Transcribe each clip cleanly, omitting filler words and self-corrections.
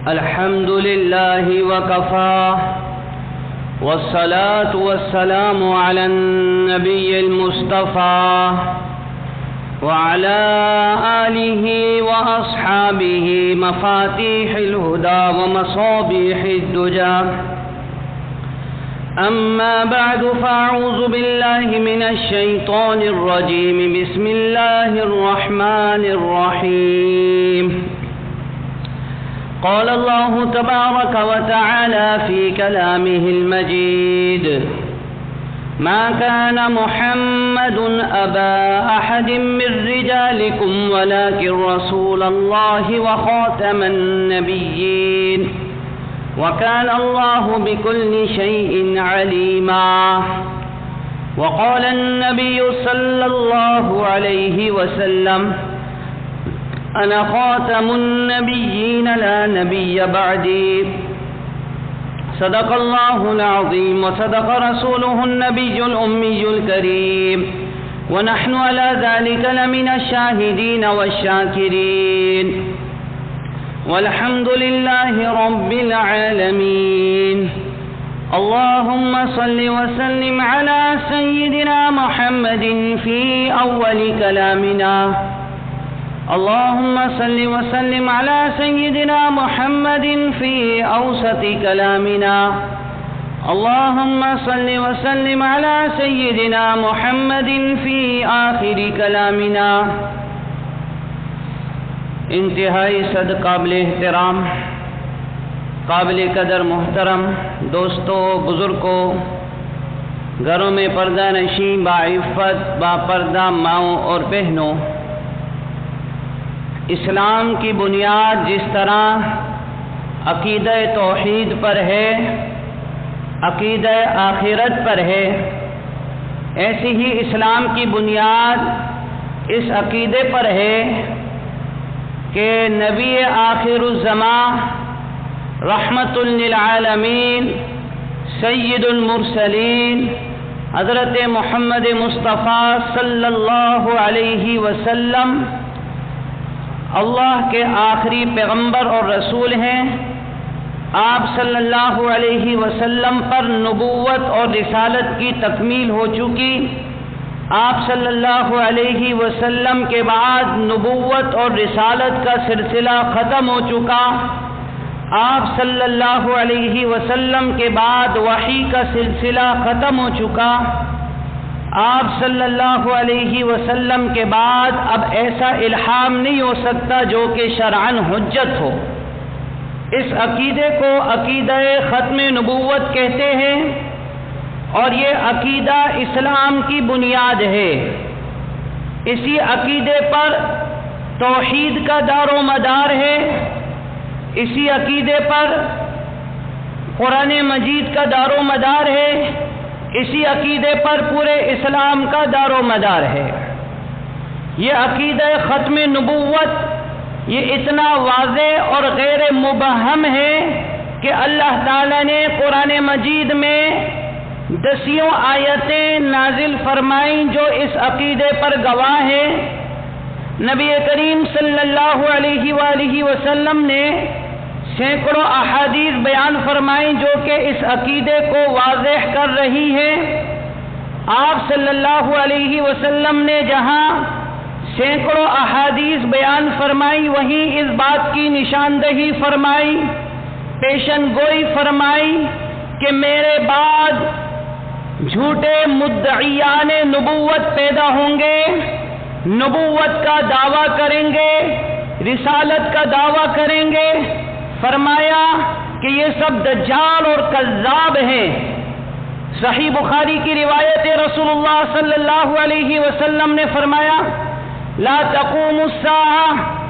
الحمد لله وكفى والصلاة والسلام على النبي المصطفى وعلى آله وأصحابه مفاتيح الهدى ومصابيح الدجى. أما بعد فأعوذ بالله من الشيطان الرجيم. بسم الله الرحمن الرحيم. قال الله تبارك وتعالى في كلامه المجيد: ما كان محمد أبا أحد من رجالكم ولكن رسول الله وخاتم النبيين وكان الله بكل شيء عليما. وقال النبي صلى الله عليه وسلم: أنا خاتم النبيين لا نبي بعدي. صدق الله العظيم وصدق رسوله النبي الأمي الكريم، ونحن على ذلك لمن الشاهدين والشاكرين، والحمد لله رب العالمين. اللهم صل وسلم على سيدنا محمد في أول كلامنا. اللهم صل وسلم على سيدنا محمد في أوسط كلامنا. اللهم صل وسلم على سيدنا محمد في آخر كلامنا. انتہائی صد قابل احترام، قابل قدر محترم دوستوں، بزرگوں، گھروں میں پردہ نشین باعفت با پردہ ماؤں اور بہنوں، اسلام کی بنیاد جس طرح عقیدہ توحید پر ہے، عقیدہ آخرت پر ہے، ایسی ہی اسلام کی بنیاد اس عقیدے پر ہے کہ نبی آخر الزمان، رحمت للعالمین، سید المرسلین حضرت محمد مصطفیٰ صلی اللہ علیہ وسلم اللہ کے آخری پیغمبر اور رسول ہیں. آپ صلی اللہ علیہ وسلم پر نبوت اور رسالت کی تکمیل ہو چکی. آپ صلی اللہ علیہ وسلم کے بعد نبوت اور رسالت کا سلسلہ ختم ہو چکا. آپ صلی اللہ علیہ وسلم کے بعد وحی کا سلسلہ ختم ہو چکا. آپ صلی اللہ علیہ وسلم کے بعد اب ایسا الہام نہیں ہو سکتا جو کہ شرعاً حجت ہو. اس عقیدے کو عقیدہ ختم نبوت کہتے ہیں، اور یہ عقیدہ اسلام کی بنیاد ہے. اسی عقیدے پر توحید کا دار و مدار ہے. اسی عقیدے پر قرآن مجید کا دار و مدار ہے. اسی عقیدے پر پورے اسلام کا دار و مدار ہے. یہ عقیدہ ختم نبوت یہ اتنا واضح اور غیر مبہم ہے کہ اللہ تعالیٰ نے قرآن مجید میں 10 آیتیں نازل فرمائیں جو اس عقیدے پر گواہ ہیں. نبی کریم صلی اللہ علیہ وآلہ وسلم نے سینکڑوں احادیث بیان فرمائیں جو کہ اس عقیدے کو واضح کر رہی ہے. آپ صلی اللہ علیہ وسلم نے جہاں سینکڑوں احادیث بیان فرمائی، وہیں اس بات کی نشاندہی فرمائی، پیشن گوئی فرمائی کہ میرے بعد جھوٹے مدعیان نبوت پیدا ہوں گے، نبوت کا دعویٰ کریں گے، رسالت کا دعویٰ کریں گے. فرمایا کہ یہ سب دجال اور کذاب ہیں. صحیح بخاری کی روایت رسول اللہ صلی اللہ علیہ وسلم نے فرمایا: لا تقوم الساعة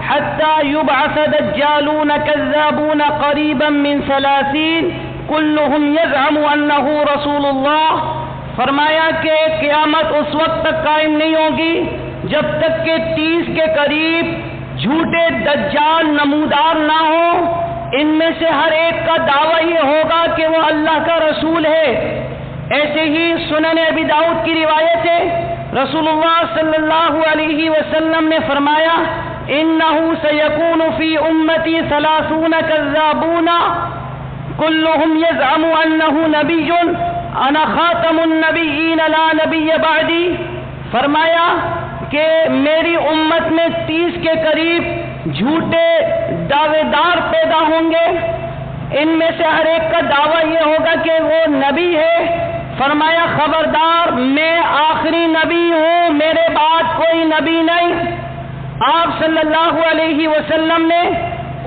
حتى يبعث دجالون كذابون قريبا من 30 كلهم يزعم أنه رسول اللہ. فرمایا کہ قیامت اس وقت تک قائم نہیں ہوگی جب تک کہ 30 کے قریب جھوٹے دجال نمودار نہ ہوں. ان میں سے ہر ایک کا دعویٰ یہ ہوگا کہ وہ اللہ کا رسول ہے. ایسے ہی سنن ابی داؤد کی روایت ہے، رسول اللہ صلی اللہ علیہ وسلم نے فرمایا: انه سيكون في امتی 30 كذابون كلهم يزعم انه نبی انا خاتم النبیین لا نبی بعدی. فرمایا کہ میری امت میں 30 کے قریب جھوٹے دعوے دار پیدا ہوں گے. ان میں سے ہر ایک کا دعویٰ یہ ہوگا کہ وہ نبی ہے. فرمایا خبردار میں آخری نبی ہوں، میرے بعد کوئی نبی نہیں. آپ صلی اللہ علیہ وسلم نے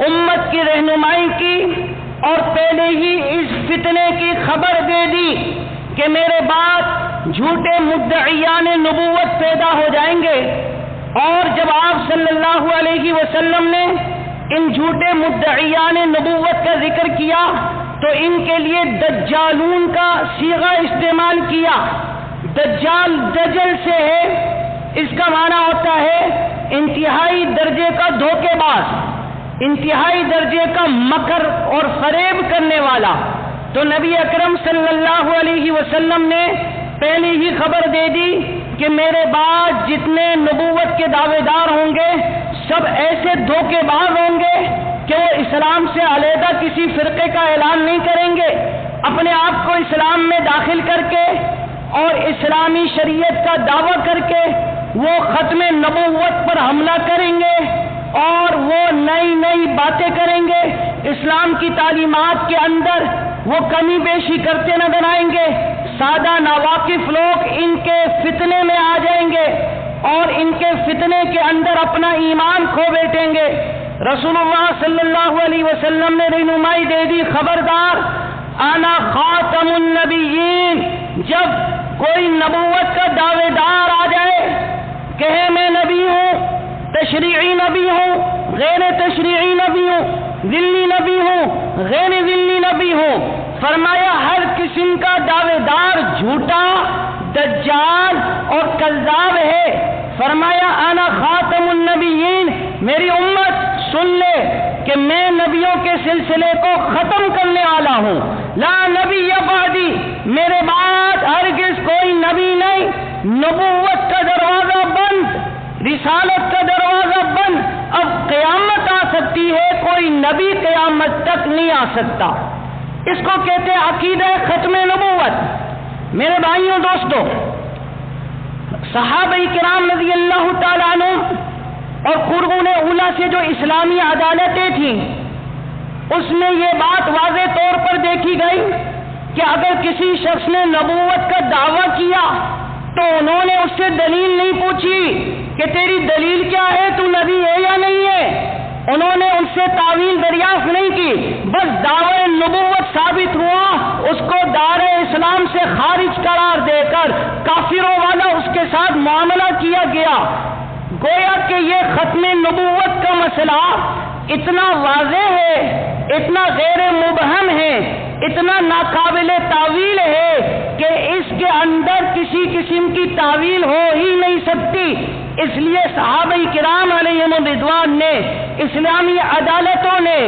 امت کی رہنمائی کی اور پہلے ہی اس فتنے کی خبر دے دی کہ میرے بعد جھوٹے مدعیان نبوت پیدا ہو جائیں گے. اور جب آپ صلی اللہ علیہ وسلم نے ان جھوٹے مدعیان نبوت کا ذکر کیا تو ان کے لیے دجالون کا صیغہ استعمال کیا. دجال دجل سے ہے، اس کا معنی ہوتا ہے انتہائی درجے کا دھوکے باز، انتہائی درجے کا مکر اور فریب کرنے والا. تو نبی اکرم صلی اللہ علیہ وسلم نے پہلے ہی خبر دے دی کہ میرے بعد جتنے نبوت کے دعوے دار ہوں گے سب ایسے دھوکے باز ہوں گے کہ وہ اسلام سے علیحدہ کسی فرقے کا اعلان نہیں کریں گے، اپنے آپ کو اسلام میں داخل کر کے اور اسلامی شریعت کا دعویٰ کر کے وہ ختم نبوت پر حملہ کریں گے اور وہ نئی نئی باتیں کریں گے. اسلام کی تعلیمات کے اندر وہ کمی بیشی کرتے نظر آئیں گے. سادہ ناواقف لوگ ان کے فتنے میں آ جائیں گے اور ان کے فتنے کے اندر اپنا ایمان کھو بیٹھیں گے. رسول اللہ صلی اللہ علیہ وسلم نے رہنمائی دے دی، خبردار انا خاتم النبیین. جب کوئی نبوت کا دعوے دار آ جائے، کہے میں نبی ہوں، تشریعی نبی ہوں، غیر تشریعی نبی ہوں، ذلی نبی ہوں، غیر ذلی نبی ہوں، فرمایا ہر قسم کا دعوے دار جھوٹا، دجال اور کذاب ہے. فرمایا انا خاتم النبیین، میری امت سن لے کہ میں نبیوں کے سلسلے کو ختم کرنے والا ہوں. لا نبی بعدی، میرے بعد ہرگز کوئی نبی نہیں. نبوت کا دروازہ بند، رسالت کا دروازہ بند. اب قیامت آ سکتی ہے، کوئی نبی قیامت تک نہیں آ سکتا. اس کو کہتے ہیں عقیدہ ختم نبوت. میرے بھائیوں دوستوں، صحابہ کرام رضی اللہ تعالیٰ عنہ اور قرون اولیٰ سے جو اسلامی عدالتیں تھیں اس میں یہ بات واضح طور پر دیکھی گئی کہ اگر کسی شخص نے نبوت کا دعویٰ کیا تو انہوں نے اس سے دلیل نہیں پوچھی کہ تیری دلیل کیا ہے، تو نبی ہے یا نہیں ہے. انہوں نے ان سے تعویل دریافت نہیں کی، بس دعوی نبوت ثابت ہوا، اس کو دار اسلام سے خارج قرار دے کر کافروں والا اس کے ساتھ معاملہ کیا گیا. گویا کہ یہ ختم نبوت کا مسئلہ اتنا واضح ہے، اتنا غیر مبہم ہے، اتنا ناقابل تعویل ہے کہ اس کے اندر کسی قسم کی تعویل ہو ہی نہیں سکتی. اس لیے صحابہ کرام علیہم رضوان نے، اسلامی عدالتوں نے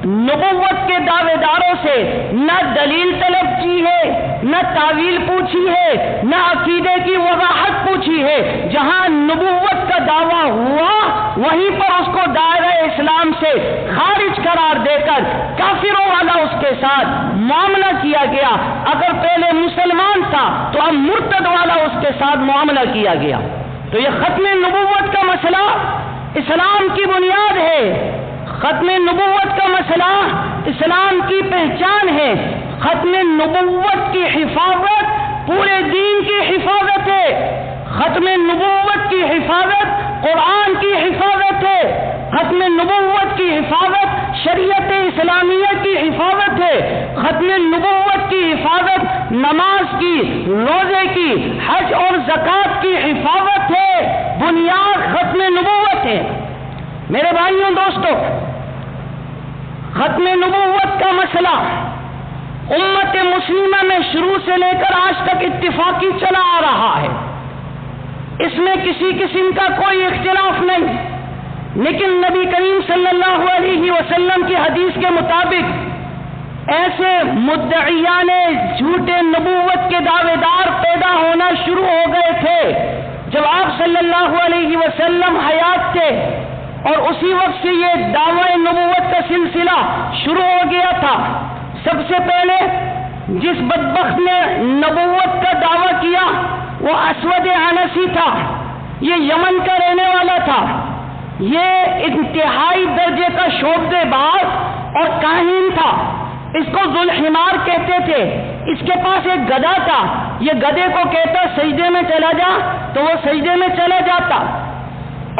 نبوت کے دعوے داروں سے نہ دلیل طلب کی ہے، نہ تعویل پوچھی ہے، نہ عقیدے کی وضاحت پوچھی ہے. جہاں نبوت کا دعویٰ ہوا وہیں پر اس کو دائرہ اسلام سے خارج قرار دے کر کافروں والا اس کے ساتھ معاملہ کیا گیا. اگر پہلے مسلمان تھا تو اب مرتد والا اس کے ساتھ معاملہ کیا گیا. تو یہ ختم نبوت کا مسئلہ اسلام کی بنیاد ہے. ختم نبوت کا مسئلہ اسلام کی پہچان ہے. ختم نبوت کی حفاظت پورے دین کی حفاظت ہے. ختم نبوت کی حفاظت قرآن کی حفاظت ہے. ختم نبوت کی حفاظت شریعت اسلامیہ کی حفاظت ہے. ختم نبوت کی حفاظت نماز کی، روزے کی، حج اور زکوٰۃ کی حفاظت ہے. بنیاد ختم نبوت ہے. میرے بھائیوں دوستوں، ختم نبوت کا مسئلہ امت مسلمہ میں شروع سے لے کر آج تک اتفاقی چلا آ رہا ہے. اس میں کسی قسم کا کوئی اختلاف نہیں. لیکن نبی کریم صلی اللہ علیہ وسلم کی حدیث کے مطابق ایسے مدعیان جھوٹے نبوت کے دعوے دار پیدا ہونا شروع ہو گئے تھے. جب آپ صلی اللہ علیہ وسلم حیات تھے اور اسی وقت سے یہ دعوی نبوت کا سلسلہ شروع ہو گیا تھا۔ سب سے پہلے جس بدبخت نے نبوت کا دعویٰ کیا وہ اسود عنسی تھا، یہ یمن کا رہنے والا تھا، یہ انتہائی درجے کا شعبدے باز اور کاہن تھا، اس کو ذوالحمار کہتے تھے۔ اس کے پاس ایک گدھا تھا، یہ گدھے کو کہتا سجدے میں چلا جا تو وہ سجدے میں چلا جاتا،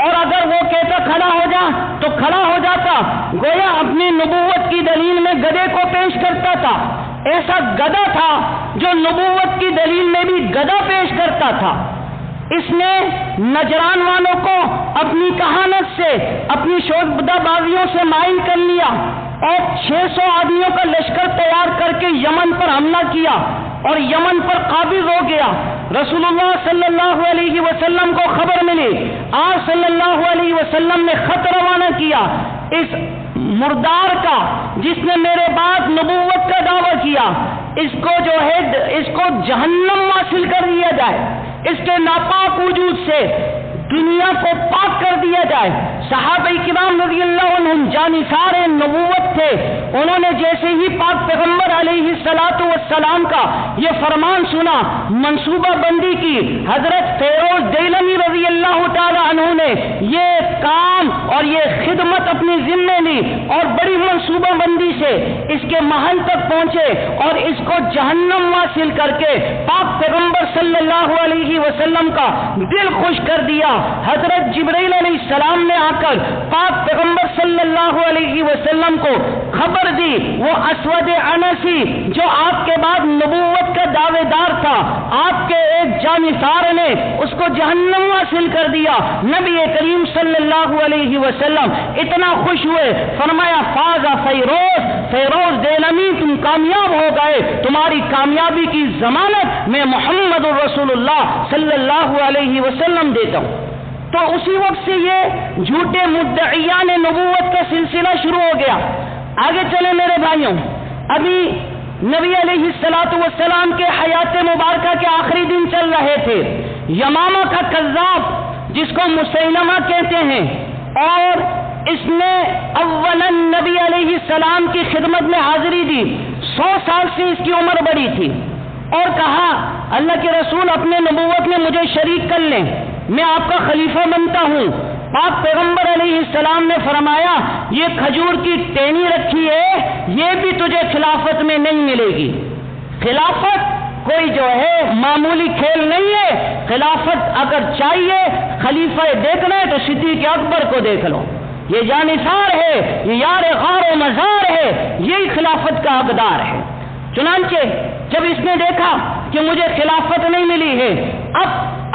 اور اگر وہ کہتا کھڑا ہو جا تو کھڑا ہو جاتا، گویا اپنی نبوت کی دلیل میں گدھے کو پیش کرتا تھا۔ ایسا گدھا تھا جو نبوت کی دلیل میں بھی گدھا پیش کرتا تھا۔ اس نے نجران والوں کو اپنی کہانت سے، اپنی شعبدہ بازیوں سے مائل کر لیا اور 600 آدمیوں کا لشکر تیار کر کے یمن پر حملہ کیا اور یمن پر قابض ہو گیا۔ رسول اللہ صلی اللہ علیہ وسلم کو خبر ملی، آپ صلی اللہ علیہ وسلم نے خط روانہ کیا، اس مردار کا جس نے میرے بعد نبوت کا دعویٰ کیا، اس کو جو ہے اس کو جہنم حاصل کر دیا جائے، اس کے ناپاک وجود سے دنیا کو پاک کر دیا جائے۔ صحابہ کرام رضی اللہ عنہم جانثار نبوت تھے، انہوں نے جیسے ہی پاک پیغمبر علیہ الصلوۃ والسلام کا یہ فرمان سنا، منصوبہ بندی کی۔ حضرت فیروز دیلمی رضی اللہ تعالی عنہ نے یہ کام اور یہ خدمت اپنی ذمہ لی اور بڑی منصوبہ بندی سے اس کے محل تک پہنچے اور اس کو جہنم حاصل کر کے پاک پیغمبر صلی اللہ علیہ وسلم کا دل خوش کر دیا۔ حضرت جبرائیل علیہ السلام نے آ کر پاک پیغمبر صلی اللہ علیہ وسلم کو خبر دی، وہ اسود عنسی جو آپ کے بعد نبوت کا دعوے دار تھا، آپ کے ایک جانثار نے اس کو جہنم حاصل کر دیا۔ نبی کریم صلی اللہ علیہ وسلم اتنا خوش ہوئے، فرمایا فاز فیروز، فیروز دیلمی تم کامیاب ہو گئے، تمہاری کامیابی کی ضمانت میں محمد رسول اللہ صلی اللہ علیہ وسلم دیتا ہوں۔ تو اسی وقت سے یہ جھوٹے مدعیان نبوت کا سلسلہ شروع ہو گیا۔ آگے چلے میرے بھائیوں، ابھی نبی علیہ الصلوۃ والسلام کے حیات مبارکہ کے آخری دن چل رہے تھے۔ یمامہ کا کذاب جس کو مسیلمہ کہتے ہیں، اور اس نے اولا نبی علیہ السلام کی خدمت میں حاضری دی، 100 سال سے اس کی عمر بڑی تھی، اور کہا اللہ کے رسول اپنے نبوت میں مجھے شریک کر لیں، میں آپ کا خلیفہ بنتا ہوں۔ پاک پیغمبر علیہ السلام نے فرمایا یہ کھجور کی ٹہنی رکھی ہے، یہ بھی تجھے خلافت میں نہیں ملے گی۔ خلافت کوئی جو ہے معمولی کھیل نہیں ہے، خلافت اگر چاہیے خلیفہ دیکھنا ہے تو صدیق اکبر کو دیکھ لو، یہ جانثار ہے، یہ یار غار و مزار ہے، یہی خلافت کا حقدار ہے۔ چنانچہ جب اس نے دیکھا کہ مجھے خلافت نہیں ملی ہے، اب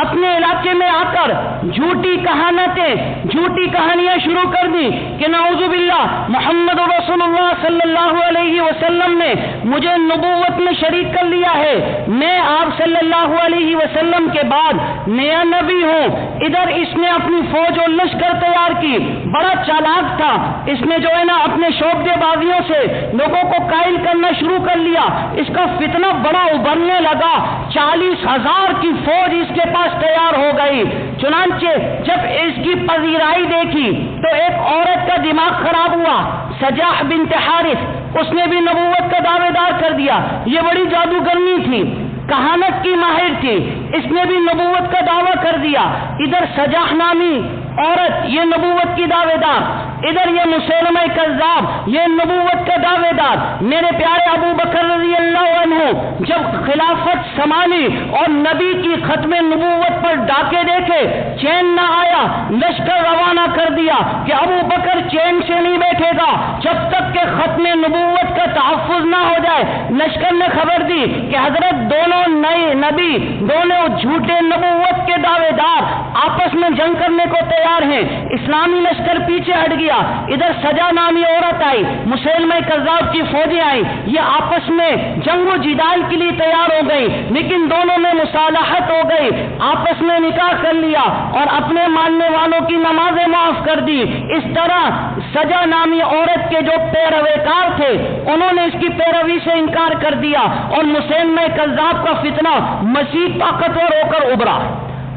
اپنے علاقے میں آ کر جھوٹی کہانتیں، جھوٹی کہانیاں شروع کر دی کہ نعوذ باللہ محمد رسول اللہ صلی اللہ علیہ وسلم نے مجھے نبوت میں شریک کر لیا ہے، میں آپ صلی اللہ علیہ وسلم کے بعد نیا نبی ہوں۔ ادھر اس نے اپنی فوج اور لشکر تیار کی، بڑا چالاک تھا، اس نے جو ہے نا اپنے شعبدے بازیوں سے لوگوں کو قائل کرنا شروع کر لیا، اس کا فتنہ بڑا ابھرنے لگا، 40,000 کی فوج اس کے پاس تیار ہو گئی۔ چنانچہ جب اس کی پذیرائی دیکھی تو ایک عورت کا دماغ خراب ہوا، سجاح بنت حارث، اس نے بھی نبوت کا دعوے دار کر دیا، یہ بڑی جادوگرنی تھی، کہانت کی ماہر تھی، اس نے بھی نبوت کا دعویٰ کر دیا۔ ادھر سجاح نامی عورت یہ نبوت کی دعوے دار، ادھر یہ مسیلمہ کذاب یہ نبوت کا دعوے دار۔ میرے پیارے ابو بکر رضی اللہ عنہ جب خلافت سنبھالی اور نبی کی ختم نبوت پر ڈاکے دیکھے، چین نہ آیا، لشکر روانہ کر دیا کہ ابو بکر چین سے نہیں بیٹھے گا جب تک کہ ختم نبوت کا تحفظ نہ ہو جائے۔ لشکر نے خبر دی کہ حضرت دونوں نئے نبی، دونوں جھوٹے نبوت کے دعوے دار آپس میں جنگ کرنے کو تیار ہیں۔ اسلامی لشکر پیچھے ہٹ گیا، ادھر سجا نامی عورت آئی، مسیلمہ کذاب کی فوجیں آئی، یہ آپس میں جنگ و جدال کے لیے تیار ہو گئی، لیکن دونوں میں مصالحت ہو گئی، آپس میں نکاح کر لیا اور اپنے ماننے والوں کی نمازیں معاف کر دی۔ اس طرح سجا نامی عورت کے جو پیروکار تھے انہوں نے اس کی پیروی سے انکار کر دیا اور مسیلمہ کذاب کا فتنہ مزید طاقتور ہو کر ابھرا۔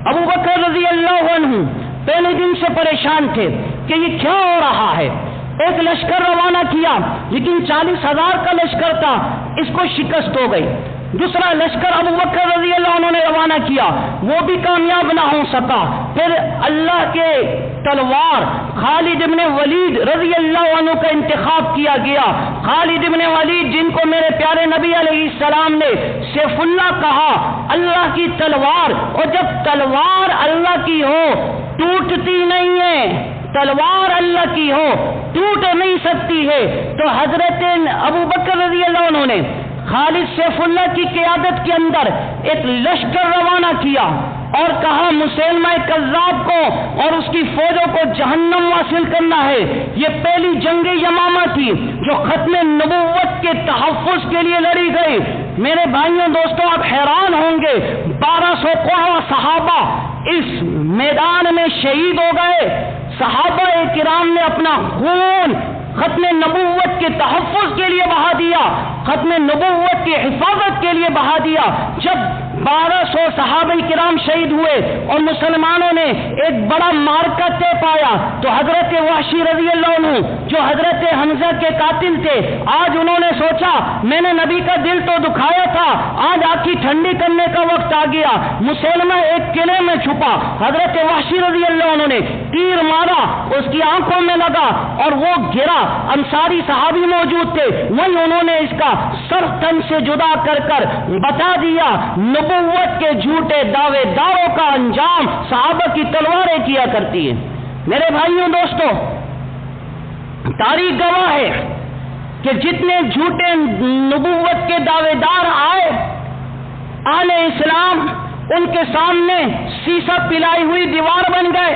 ابو بکر رضی اللہ عنہ پہلے دن سے پریشان تھے، کہ یہ کیا ہو رہا ہے۔ ایک لشکر روانہ کیا، لیکن 40,000 کا لشکر تھا، اس کو شکست ہو گئی۔ دوسرا لشکر ابو بکر رضی اللہ عنہ نے روانہ کیا، وہ بھی کامیاب نہ ہو سکا۔ پھر اللہ کے تلوار خالد ابن ولید رضی اللہ عنہ کا انتخاب کیا گیا۔ خالد ابن ولید، جن کو میرے پیارے نبی علیہ السلام نے سیف اللہ کہا، اللہ کی تلوار، اور جب تلوار اللہ کی ہو ٹوٹتی نہیں ہے، تلوار اللہ کی ہو ٹوٹ نہیں سکتی ہے۔ تو حضرت ابو بکر رضی اللہ عنہ نے خالد سیف اللہ کی قیادت کے اندر ایک لشکر روانہ کیا اور کہا مسلمہ کذاب کو اور اس کی فوجوں کو جہنم واصل کرنا ہے۔ یہ پہلی جنگ یمامہ تھی جو ختم نبوت کے تحفظ کے لیے لڑی گئی۔ میرے بھائیوں دوستوں، آپ حیران ہوں گے، 1200 صحابہ اس میدان میں شہید ہو گئے۔ صحابہ کرام نے اپنا خون ختم نبوت کے تحفظ کے لیے بہا دیا، ختم نبوت کی حفاظت کے لیے بہا دیا۔ جب 1200 صحابہ کرام شہید ہوئے اور مسلمانوں نے ایک بڑا مارکا طے پایا، تو حضرت وحشی رضی اللہ عنہ جو حضرت حمزہ کے قاتل تھے، آج انہوں نے سوچا میں نے نبی کا دل تو دکھایا تھا، آج آنکھیں ٹھنڈی کرنے کا وقت آ گیا۔ مسلمہ ایک قلعے میں چھپا، حضرت وحشی رضی اللہ عنہ نے تیر مارا، اس کی آنکھوں میں لگا اور وہ گرا۔ انصاری صحابی موجود تھے، وہیں انہوں نے اس کا سر تن سے جدا کر کر بتا دیا نبوت کے جھوٹے دعوے داروں کا انجام صحابہ کی تلواریں کیا کرتی ہیں۔ میرے بھائیوں دوستوں، تاریخ گواہ ہے کہ جتنے جھوٹے نبوت کے دعوے دار آئے، اہل اسلام ان کے سامنے سیسا پلائی ہوئی دیوار بن گئے۔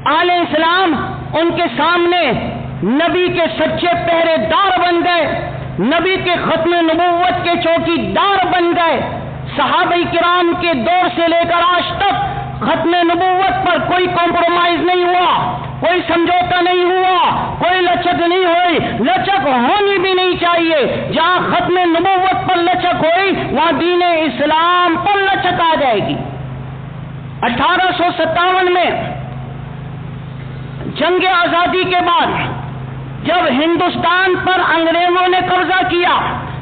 اہل اسلام ان کے سامنے نبی کے سچے پہرے دار بن گئے، نبی کے ختم نبوت کے چوکی دار بن گئے۔ صحابہ کرام کے دور سے لے کر آج تک ختم نبوت پر کوئی کمپرومائز نہیں ہوا، کوئی سمجھوتا نہیں ہوا، کوئی لچک نہیں ہوئی، لچک ہونی بھی نہیں چاہیے۔ جہاں ختم نبوت پر لچک ہوئی وہاں دین اسلام پر لچک آ جائے گی۔ 1857 میں جنگ آزادی کے بعد جب ہندوستان پر انگریزوں نے قبضہ کیا،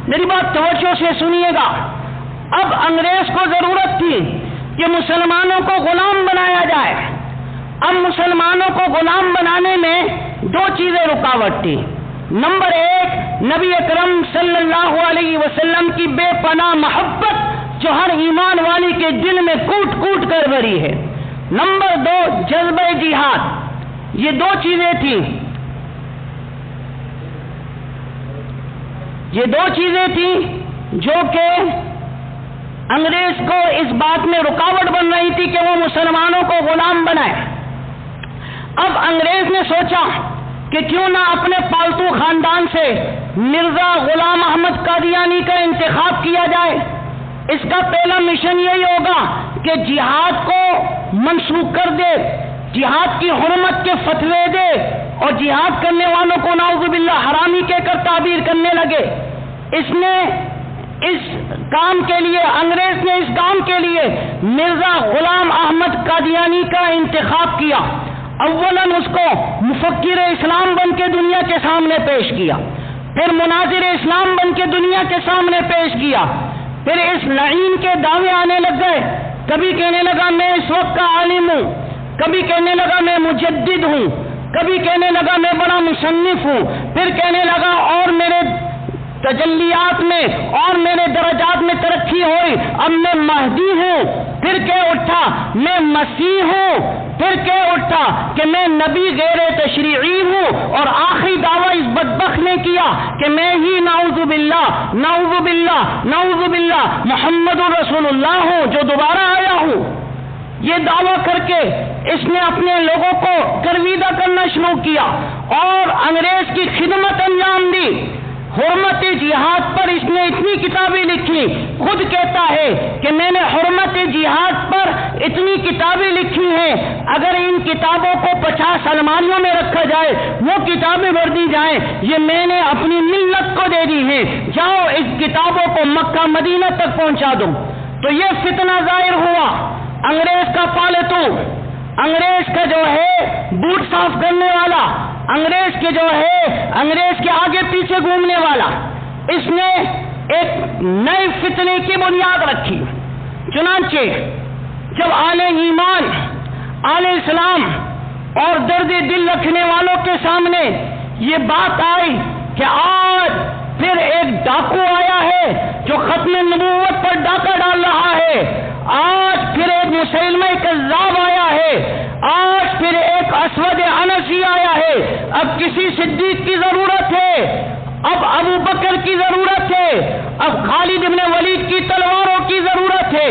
میری بات توجہ سے سنیے گا، اب انگریز کو ضرورت تھی کہ مسلمانوں کو غلام بنایا جائے۔ اب مسلمانوں کو غلام بنانے میں دو چیزیں رکاوٹ تھی۔ نمبر ایک، نبی اکرم صلی اللہ علیہ وسلم کی بے پناہ محبت جو ہر ایمان والی کے دل میں کوٹ کوٹ کر بھری ہے۔ نمبر دو، جذبہ جہاد۔ یہ دو چیزیں تھیں، یہ دو چیزیں تھیں جو کہ انگریز کو اس بات میں رکاوٹ بن رہی تھی کہ وہ مسلمانوں کو غلام بنائے۔ اب انگریز نے سوچا کہ کیوں نہ اپنے پالتو خاندان سے مرزا غلام احمد قادیانی کا انتخاب کیا جائے۔ اس کا پہلا مشن یہی ہوگا کہ جہاد کو منسوخ کر دے، جہاد کی حرمت کے فتوے دے اور جہاد کرنے والوں کو نعوذ باللہ حرامی کہہ کر تعبیر کرنے لگے۔ اس نے اس کام کے لیے، انگریز نے اس کام کے لیے مرزا غلام احمد قادیانی کا انتخاب کیا۔ اولاً اس کو مفکر اسلام بن کے دنیا کے سامنے پیش کیا، پھر مناظر اسلام بن کے دنیا کے سامنے پیش کیا، پھر اس لعین کے دعوے آنے لگ گئے۔ کبھی کہنے لگا میں اس وقت کا عالم ہوں، کبھی کہنے لگا میں مجدد ہوں، کبھی کہنے لگا میں بڑا مصنف ہوں، پھر کہنے لگا اور میرے تجلیات میں اور میرے درجات میں ترقی ہوئی، اب میں مہدی ہوں، پھر کہہ اٹھا میں مسیح ہوں، پھر کہہ اٹھا کہ میں نبی غیر تشریعی ہوں، اور آخری دعویٰ اس بدبخت نے کیا کہ میں ہی نعوذ باللہ نعوذ باللہ نعوذ باللہ محمد رسول اللہ ہوں جو دوبارہ آیا ہوں۔ یہ دعویٰ کر کے اس نے اپنے لوگوں کو گرویدہ کرنا شروع کیا اور انگریز کی خدمت انجام دی۔ حرمت جہاد پر اس نے اتنی کتابیں لکھی، خود کہتا ہے کہ میں نے حرمت جہاد پر اتنی کتابیں لکھی ہیں، اگر ان کتابوں کو 50 الماریوں میں رکھا جائے، وہ کتابیں بھر دی جائیں، یہ میں نے اپنی ملت کو دے دی ہیں، جاؤ اس کتابوں کو مکہ مدینہ تک پہنچا دو۔ تو یہ فتنہ ظاہر ہوا، انگریز کا پالتو انگریز کا جو ہے بوٹ صاف کرنے والا، انگریز کے جو ہے انگریز کے آگے پیچھے گھومنے والا، اس نے ایک نئے فتنے کی بنیاد رکھی۔ چنانچہ جب اہل ایمان، اہل اسلام اور درد دل رکھنے والوں کے سامنے یہ بات آئی کہ آج پھر ایک ڈاکو آیا ہے جو ختم نبوت پر ڈاکہ ڈال رہا ہے، آج پھر ایک مسلمہ کذاب آیا ہے، آج پھر ایک اسود عنسی آیا ہے، اب کسی صدیق کی ضرورت ہے، اب ابو بکر کی ضرورت ہے، اب خالد بن ولید کی تلواروں کی ضرورت ہے،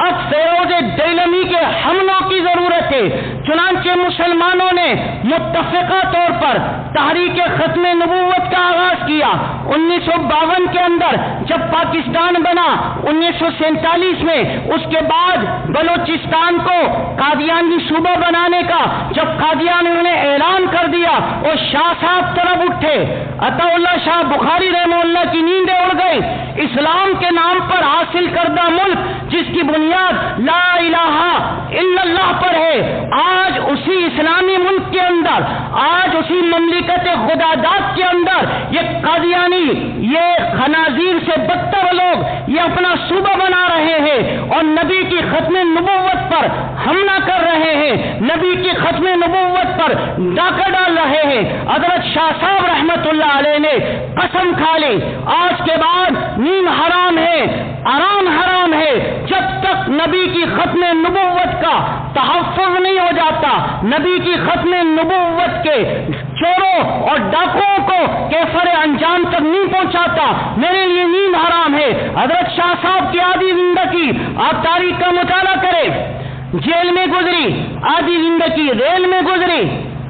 اب فیروز دیلمی کے حملوں کی ضرورت ہے۔ چنانچہ مسلمانوں نے متفقہ طور پر تحریک ختم نبوت کا آغاز کیا۔ 1952 کے اندر جب پاکستان بنا، 1947 میں اس کے بعد بلوچستان کو قادیانی صوبہ بنانے کا جب قادیانیوں نے اعلان کر دیا اور شاہ صاحب طرف اٹھے، عطا اللہ شاہ بخاری رحمہ اللہ کی نیندیں اڑ گئی۔ اسلام کے نام پر حاصل کردہ ملک جس کی بنیاد لا الہ الا اللہ پر ہے، آج اسی اسلامی ملک کے اندر، آج اسی مملکت خدا داد کے اندر یہ قادیانی، یہ خنازیر سے بدتر لوگ یہ اپنا صوبہ بنا رہے ہیں اور نبی کی ختم نبوت پر حملہ کر رہے ہیں، نبی کی ختم نبوت پر ڈاکہ ڈال رہے ہیں۔ حضرت شاہ صاحب رحمت اللہ علیہ نے قسم کھا لی، آج کے بعد نیند حرام ہے، آرام حرام ہے، جب تک نبی کی ختم نبوت کا تحفظ نہیں ہو جاتا، نبی کی ختم نبوت کے چوروں اور ڈاکوؤں کو کیفر انجام تک نہیں پہنچاتا، میرے لیے نیند حرام ہے۔ حضرت شاہ صاحب کی آدھی زندگی آپ تاریخ کا مطالعہ کریں، جیل میں گزری، آدھی زندگی ریل میں گزری،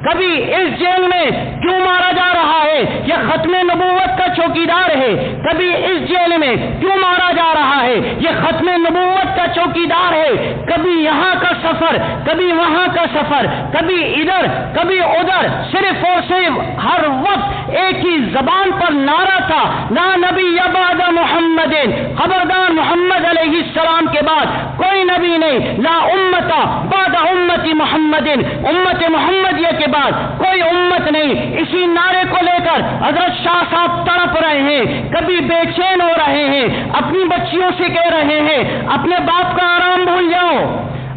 کبھی اس جیل میں کیوں مارا جا رہا ہے، یہ ختم نبوت کا چوکیدار ہے، کبھی اس جیل میں کیوں مارا جا رہا ہے، یہ ختم نبوت کا چوکیدار ہے، کبھی یہاں کا سفر، کبھی وہاں کا سفر، کبھی ادھر کبھی ادھر، صرف اور صرف ہر وقت ایک ہی زبان پر نعرہ تھا، لا نبی بعد محمد، خبردار محمد علیہ السلام کے بعد کوئی نبی نہیں، لا امت بعد امت محمد، امت محمدیہ کے بعد کوئی امت نہیں۔ اسی نعرے کو لے کر حضرت شاہ صاحب تڑپ رہے ہیں، کبھی بے چین ہو رہے ہیں، اپنی بچیوں سے کہہ رہے ہیں اپنے باپ کا آرام بھول جاؤ،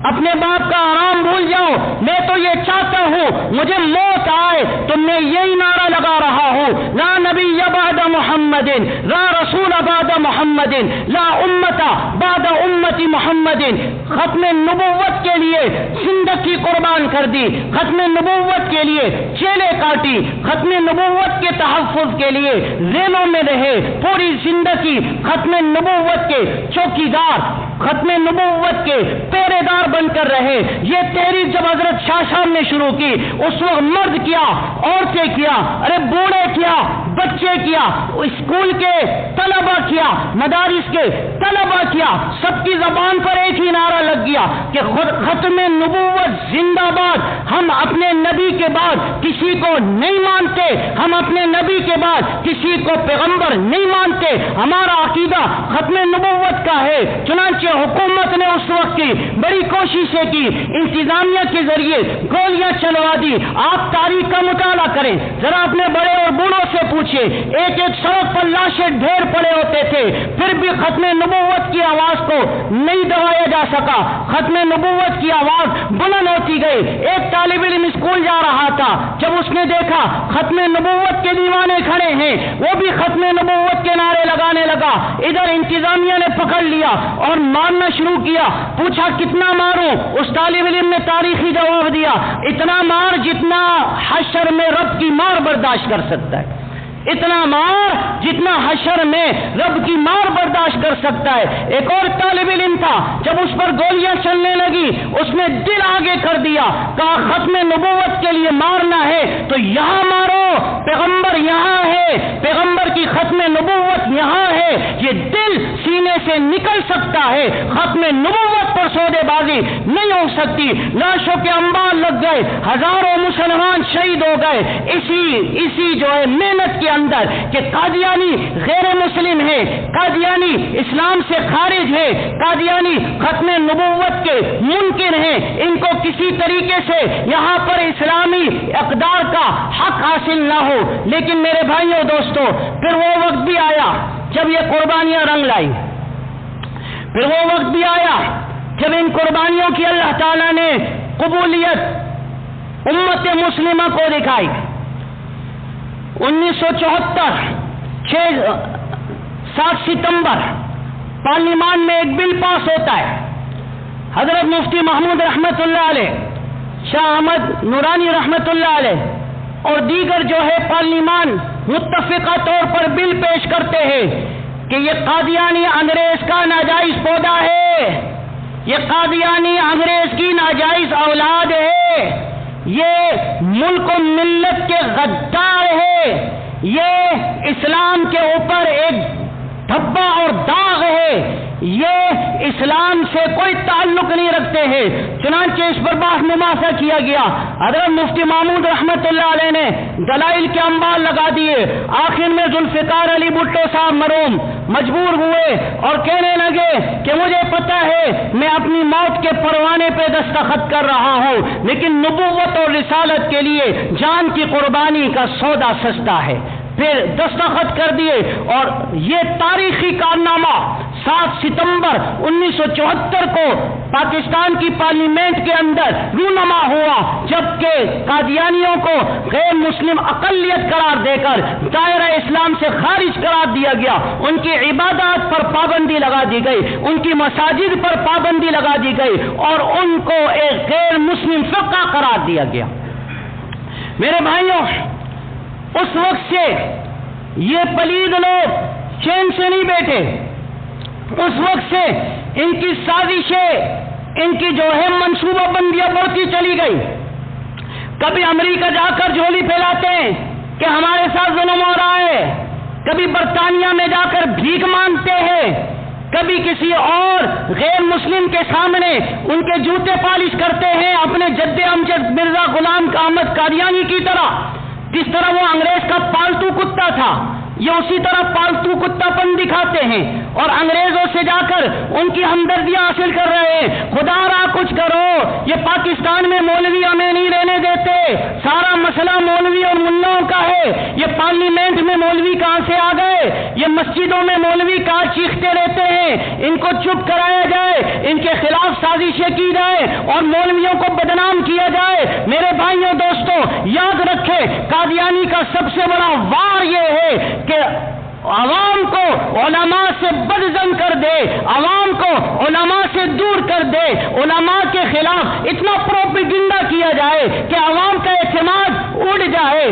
اپنے باپ کا آرام بھول جاؤ، میں تو یہ چاہتا ہوں مجھے موت آئے تو میں یہی نعرہ لگا رہا ہوں، لا نبی بعد محمد، لا رسول بعد محمد، لا امت بعد امت محمد۔ ختم نبوت کے لیے زندگی قربان کر دی، ختم نبوت کے لیے جیلیں کاٹی، ختم نبوت کے تحفظ کے لیے ریلوں میں رہے، پوری زندگی ختم نبوت کے چوکیدار، ختم نبوت کے پہرے دار بن کر رہے۔ یہ تحریک جب حضرت شاہ صاحب نے شروع کی، اس وقت مرد کیا، عورتیں کیا، ارے بوڑھے کیا، بچے کیا، اسکول کے طلبہ کیا، مدارس کے طلبہ کیا، سب کی زبان پر ایک ہی نعرہ لگ گیا کہ ختم نبوت زندہ باد، ہم اپنے نبی کے بعد کسی کو نہیں مانتے، ہم اپنے نبی کے بعد کسی کو پیغمبر نہیں مانتے، ہمارا عقیدہ ختم نبوت کا ہے۔ چنانچہ حکومت نے اس وقت کی بڑی کوششیں کی، انتظامیہ کے ذریعے گولیاں چلوا دی۔ آپ تاریخ کا مطالعہ کریں، ذرا اپنے بڑے اور بوڑھوں سے پوچھیں، ایک ایک سڑک پر لاشیں ڈھیر پڑے ہوتے تھے، پھر بھی ختم نبوت کی آواز کو نہیں دبایا جا سکا، ختم نبوت کی آواز بلند ہوتی گئی۔ ایک طالب علم اسکول جا رہا تھا، جب اس نے دیکھا ختم نبوت کے دیوانے کھڑے ہیں، وہ بھی ختم نبوت کے نعرے لگانے لگا، ادھر انتظامیہ نے پکڑ لیا اور مارنا شروع کیا۔ پوچھا کتنا ماروں؟ اس طالب علم نے تاریخی جواب دیا، اتنا مار جتنا حشر میں رب کی مار برداشت کر سکتا ہے، اتنا مار جتنا حشر میں رب کی مار برداشت کر سکتا ہے۔ ایک اور طالب علم تھا، جب اس پر گولیاں چلنے لگی اس نے دل آگے کر دیا، کہا ختم نبوت کے لیے مارنا ہے تو یہاں مارو، پیغمبر یہاں ہے، پیغمبر کی ختم نبوت یہاں ہے۔ یہ دل سینے سے نکل سکتا ہے، ختم نبوت پر سودے بازی نہیں ہو سکتی۔ لاشوں کے انبار لگ گئے، ہزاروں مسلمان شہید ہو گئے اسی جو ہے محنت کے اندر کہ قادیانی غیر مسلم ہے، قادیانی اسلام سے خارج ہے، قادیانی ختم نبوت کے منکر ہیں، ان کو کسی طریقے سے یہاں پر اسلامی اقدار کا حق حاصل نہ ہو۔ لیکن میرے بھائیوں دوستو، پھر وہ وقت بھی آیا جب یہ قربانیاں رنگ لائی، پھر وہ وقت بھی آیا جب ان قربانیوں کی اللہ تعالیٰ نے قبولیت امت مسلمہ کو دکھائی۔ 1974 7 ستمبر پارلیمان میں ایک بل پاس ہوتا ہے۔ حضرت مفتی محمود رحمت اللہ علیہ، شاہ احمد نورانی رحمت اللہ علیہ اور دیگر جو ہے پارلیمان متفقہ طور پر بل پیش کرتے ہیں کہ یہ قادیانی انگریز کا ناجائز پودا ہے، یہ قادیانی انگریز کی ناجائز اولاد ہے، یہ ملک و ملت کے غدار ہے، یہ اسلام کے اوپر ایک دھبا اور داغ ہے، یہ اسلام سے کوئی تعلق نہیں رکھتے ہیں۔ چنانچہ اس پر بحث مباحثہ کیا گیا۔ حضرت مفتی محمود رحمت اللہ علیہ نے دلائل کے انبار لگا دیے۔ آخر میں ذوالفقار علی بھٹو صاحب مرحوم مجبور ہوئے اور کہنے لگے کہ مجھے پتا ہے میں اپنی موت کے پروانے پہ دستخط کر رہا ہوں، لیکن نبوت اور رسالت کے لیے جان کی قربانی کا سودا سستا ہے۔ پھر دستخط کر دیے اور یہ تاریخی کارنامہ 7 ستمبر 1974 کو پاکستان کی پارلیمنٹ کے اندر رونما ہوا، جبکہ قادیانیوں کو غیر مسلم اقلیت قرار دے کر دائرہ اسلام سے خارج قرار دیا گیا، ان کی عبادات پر پابندی لگا دی گئی، ان کی مساجد پر پابندی لگا دی گئی اور ان کو ایک غیر مسلم فرقہ قرار دیا گیا۔ میرے بھائیوں، اس وقت سے یہ پلید لوگ چین سے نہیں بیٹھے، اس وقت سے ان کی سازشیں، ان کی جو ہے منصوبہ بندیاں بڑھتی چلی گئی۔ کبھی امریکہ جا کر جھولی پھیلاتے ہیں کہ ہمارے ساتھ ظلم ہو رہا ہے، کبھی برطانیہ میں جا کر بھیک مانگتے ہیں، کبھی کسی اور غیر مسلم کے سامنے ان کے جوتے پالش کرتے ہیں اپنے جد امجد مرزا غلام احمد قادیانی کی طرح۔ جس طرح وہ انگریز کا پالتو کتا تھا، یہ اسی طرح پالتو کتا پن دکھاتے ہیں اور انگریزوں سے جا کر ان کی ہمدردیاں حاصل کر رہے ہیں۔ خدا را کچھ کرو، یہ پاکستان میں مولوی ہمیں نہیں رہنے دیتے، سارا مسئلہ مولوی اور ملاؤں کا ہے۔ یہ پارلیمنٹ میں مولوی کہاں سے آ گئے؟ یہ مسجدوں میں مولوی کہاں چیختے رہتے ہیں؟ ان کو چپ کرایا جائے، ان کے خلاف سازشیں کی جائے اور مولویوں کو بدنام کیا جائے۔ میرے بھائیوں دوستوں، یاد رکھیں، قادیانی کا سب سے بڑا وار یہ ہے کہ عوام کو علماء سے بدظن کر دے، عوام کو علماء سے دور کر دے، علماء کے خلاف اتنا پروپیگنڈا کیا جائے کہ عوام کا اعتماد اڑ جائے،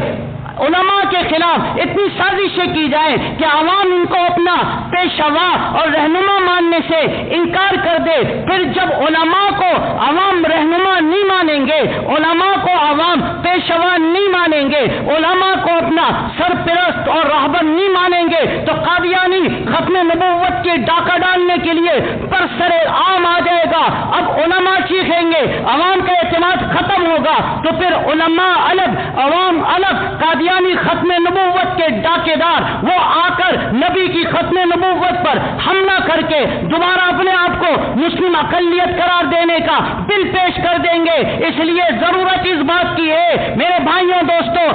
علماء کے خلاف اتنی سازشیں کی جائیں کہ عوام ان کو اپنا پیشوا اور رہنما ماننے سے انکار کر دے۔ پھر جب علماء کو عوام رہنما نہیں مانیں گے، علماء کو عوام پیشوا نہیں مانیں گے، علماء کو اپنا سرپرست اور رہبر نہیں مانیں گے، تو قادیانی ختم نبوت کے ڈاکہ ڈالنے کے لیے برسر عام آ جائے گا۔ اب علماء چیخیں گے، عوام کا اعتماد ختم ہوگا، تو پھر علماء الگ، عوام الگ، قادیانی ختم نبوت کے ڈاکے دار وہ آ کر نبی کی ختم نبوت پر حملہ کر کے دوبارہ اپنے آپ کو مسلم اقلیت قرار دینے کا بل پیش کر دیں گے۔ اس لیے ضرورت اس بات کی ہے میرے بھائیوں دوستوں،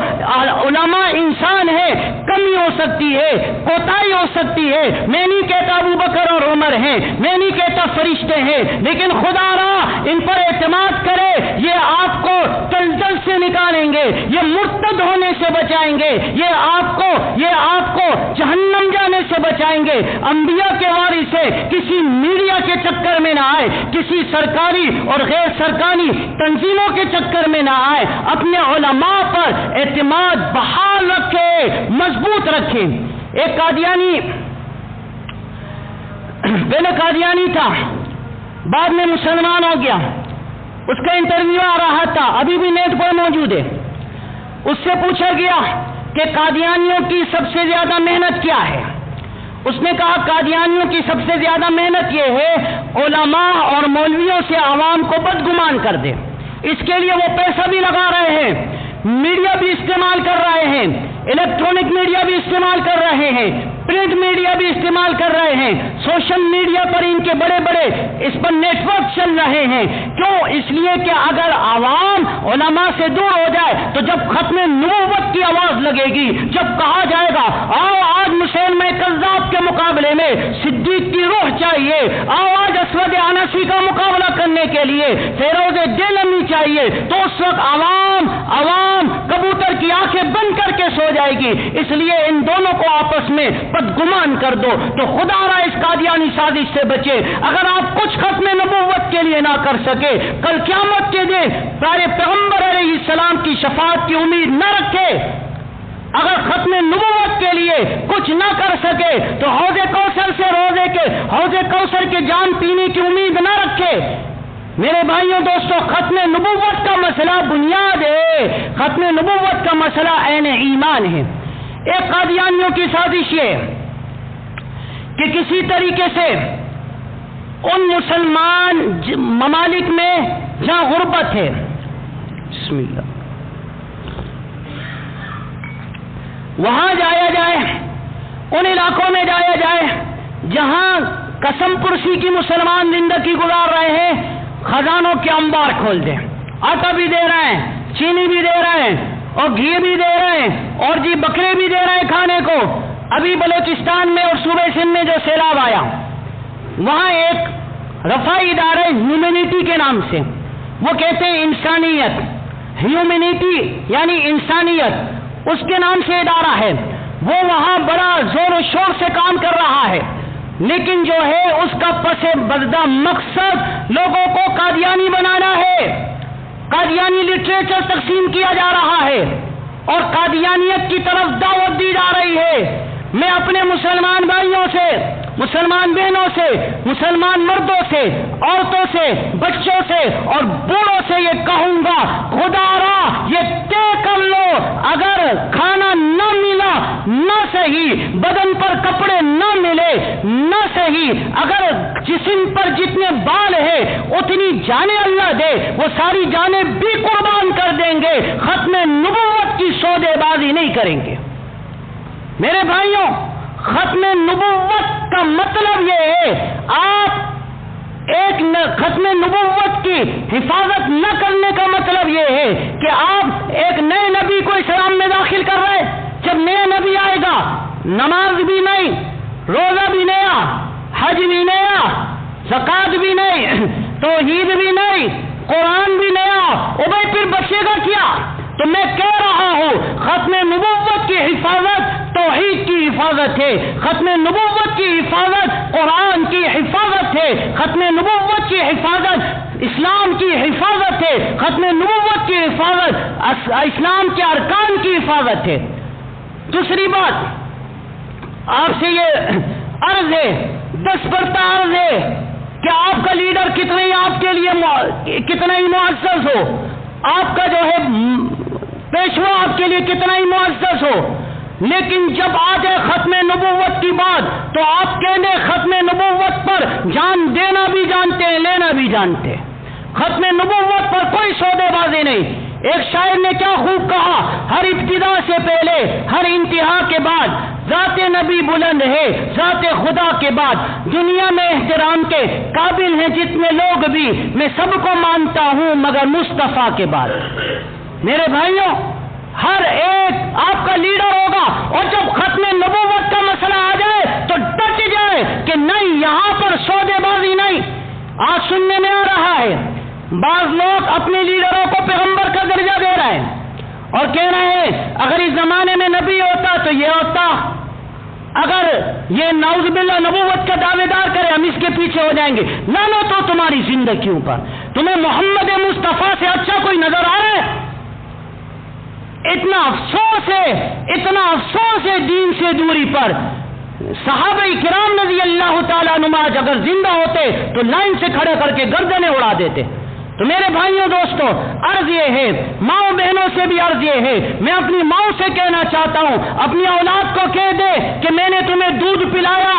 علماء انسان ہے، کمی ہو سکتی ہے، کوتاہی ہو سکتی ہے، میں نہیں کہتا ابو بکر اور عمر ہیں، میں نہیں کہتا فرشتے ہیں، لیکن خدا را ان پر اعتماد کرے، یہ آپ کو دلدل سے نکالیں گے، یہ مرتد ہونے سے بچائیں گے، یہ آپ کو جہنم جانے سے بچائیں گے۔ انبیاء کے وارث سے کسی میڈیا کے چکر میں نہ آئے، کسی سرکاری اور غیر سرکاری تنظیموں کے چکر میں نہ آئے، اپنے علماء پر اعتماد بحال رکھے، مضبوط رکھے۔ ایک قادیانی پہلے قادیانی تھا، بعد میں مسلمان ہو گیا، اس کا انٹرویو آ رہا تھا، ابھی بھی نیٹ پر موجود ہے۔ اس سے پوچھا گیا کہ قادیانیوں کی سب سے زیادہ محنت کیا ہے؟ اس نے کہا قادیانیوں کی سب سے زیادہ محنت یہ ہے علماء اور مولویوں سے عوام کو بدگمان کر دے، اس کے لیے وہ پیسہ بھی لگا رہے ہیں، میڈیا بھی استعمال کر رہے ہیں، الیکٹرانک میڈیا بھی استعمال کر رہے ہیں، پرنٹ میڈیا بھی استعمال کر رہے ہیں، سوشل میڈیا پر ان کے بڑے بڑے اس پر نیٹ ورک چل رہے ہیں۔ کیوں؟ اس لیے کہ اگر عوام علماء سے دور ہو جائے تو جب ختم نبوت کی آواز لگے گی، جب کہا جائے گا آؤ آج مسلمہ کذاب کے مقابلے میں صدیق کی روح چاہیے، آؤ آج اسود عنسی کا مقابلہ کرنے کے لیے فیروز دیلمی چاہیے، تو اس وقت عوام کبوتر کی آنکھیں بند کر کے سو جائے گی۔ اس لیے ان دونوں کو آپس میں بدگمان کر دو تو خدا را اس قادیانی سازش سے بچے۔ اگر آپ کچھ ختم نبوت کے لیے نہ کر سکے، کل قیامت کے دن پیارے پیغمبر علیہ السلام کی شفاعت کی امید نہ رکھے، اگر ختم نبوت کے لیے کچھ نہ کر سکے تو حوض کوثر کے جام پینے کی امید نہ رکھے۔ میرے بھائیوں دوستوں، ختم نبوت کا مسئلہ بنیاد ہے، ختم نبوت کا مسئلہ عین ایمان ہے۔ ایک قادیانیوں کی سازش یہ کہ کسی طریقے سے ان مسلمان ممالک میں جہاں غربت ہے، بسم اللہ، وہاں جایا جائے، ان علاقوں میں جایا جائے جہاں قسم پرسی کی مسلمان زندگی گزار رہے ہیں، خزانوں کے انبار کھول دیں، آٹا بھی دے رہے ہیں، چینی بھی دے رہے ہیں، اور گھی بھی دے رہے ہیں، اور جی بکرے بھی دے رہے ہیں کھانے کو۔ ابھی بلوچستان میں اور صوبہ سندھ میں جو سیلاب آیا، وہاں ایک رفاعی ادارہ ہیومینٹی کے نام سے، وہ کہتے ہیں انسانیت، ہیومینٹی یعنی انسانیت، اس کے نام سے ادارہ ہے، وہ وہاں بڑا زور و شور سے کام کر رہا ہے، لیکن جو ہے اس کا پس پردہ مقصد لوگوں کو قادیانی بنانا ہے۔ قادیانی لٹریچر تقسیم کیا جا رہا ہے اور قادیانیت کی طرف دعوت دی جا رہی ہے۔ میں اپنے مسلمان بھائیوں سے، مسلمان بہنوں سے، مسلمان مردوں سے، عورتوں سے، بچوں سے اور بوڑھوں سے یہ کہوں گا، خدا را یہ طے کر لو، اگر کھانا نہ ملا نہ صحیح، بدن پر کپڑے نہ ملے نہ صحیح، اگر جسم پر جتنے بال ہیں اتنی جانیں اللہ دے، وہ ساری جانیں بھی قربان کر دیں گے، ختم نبوت کی سودے بازی نہیں کریں گے۔ میرے بھائیوں، ختم نبوت کا مطلب یہ ہے، آپ ایک ختم نبوت کی حفاظت نہ کرنے کا مطلب یہ ہے کہ آپ ایک نئے نبی کو اسلام میں داخل کر رہے ہیں۔ جب نیا نبی آئے گا، نماز بھی نہیں، روزہ بھی نیا، حج بھی نیا، زکات بھی نہیں، توحید بھی نہیں، قرآن بھی نیا، بھائی پھر بچے گا کیا؟ تو میں کہہ رہا ہوں، ختم نبوت کی حفاظت توحید کی حفاظت ہے، ختم نبوت کی حفاظت قرآن کی حفاظت ہے، ختم نبوت کی حفاظت اسلام کی حفاظت ہے، ختم نبوت کی حفاظت اسلام کے ارکان کی حفاظت ہے۔ دوسری بات آپ سے یہ عرض ہے، دستبردہ عرض ہے کہ آپ کا لیڈر کتنا ہی آپ کے لیے کتنا ہی معزز ہو، آپ کا جو ہے پیشوا آپ کے لیے کتنا ہی معزز ہو، لیکن جب آ جائے ختم نبوت کی بات تو آپ کہنے ختم نبوت پر جان دینا بھی جانتے ہیں، لینا بھی جانتے ہیں۔ ختم نبوت پر کوئی سودے بازی نہیں۔ ایک شاعر نے کیا خوب کہا، ہر ابتدا سے پہلے ہر انتہا کے بعد ذات نبی بلند ہے، ذات خدا کے بعد دنیا میں احترام کے قابل ہیں جتنے لوگ بھی، میں سب کو مانتا ہوں مگر مصطفیٰ کے بعد۔ میرے بھائیوں، ہر ایک آپ کا لیڈر ہوگا، اور جب ختم نبوت کا مسئلہ آ جائے تو ڈٹ جائے کہ نہیں، یہاں پر سودے بازی نہیں۔ آج سننے میں آ رہا ہے بعض لوگ اپنے لیڈروں کو پیغمبر کا درجہ دے رہے ہیں اور کہہ رہے ہیں اگر اس زمانے میں نبی ہوتا تو یہ ہوتا، اگر یہ نعوذ باللہ نبوت کا دعوے دار کرے ہم اس کے پیچھے ہو جائیں گے۔ لعنت ہو تمہاری زندگیوں پر، تمہیں محمد مصطفیٰ سے اچھا کوئی نظر آ رہا ہے؟ اتنا افسوس ہے دین سے دوری پر۔ صحابہ کرام رضی اللہ تعالیٰ عنہم اگر زندہ ہوتے تو لائن سے کھڑے کر کے گردنیں اڑا دیتے۔ تو میرے بھائیوں دوستوں، عرض یہ ہے، ماؤں بہنوں سے بھی عرض یہ ہے، میں اپنی ماؤں سے کہنا چاہتا ہوں، اپنی اولاد کو کہہ دے کہ میں نے تمہیں دودھ پلایا،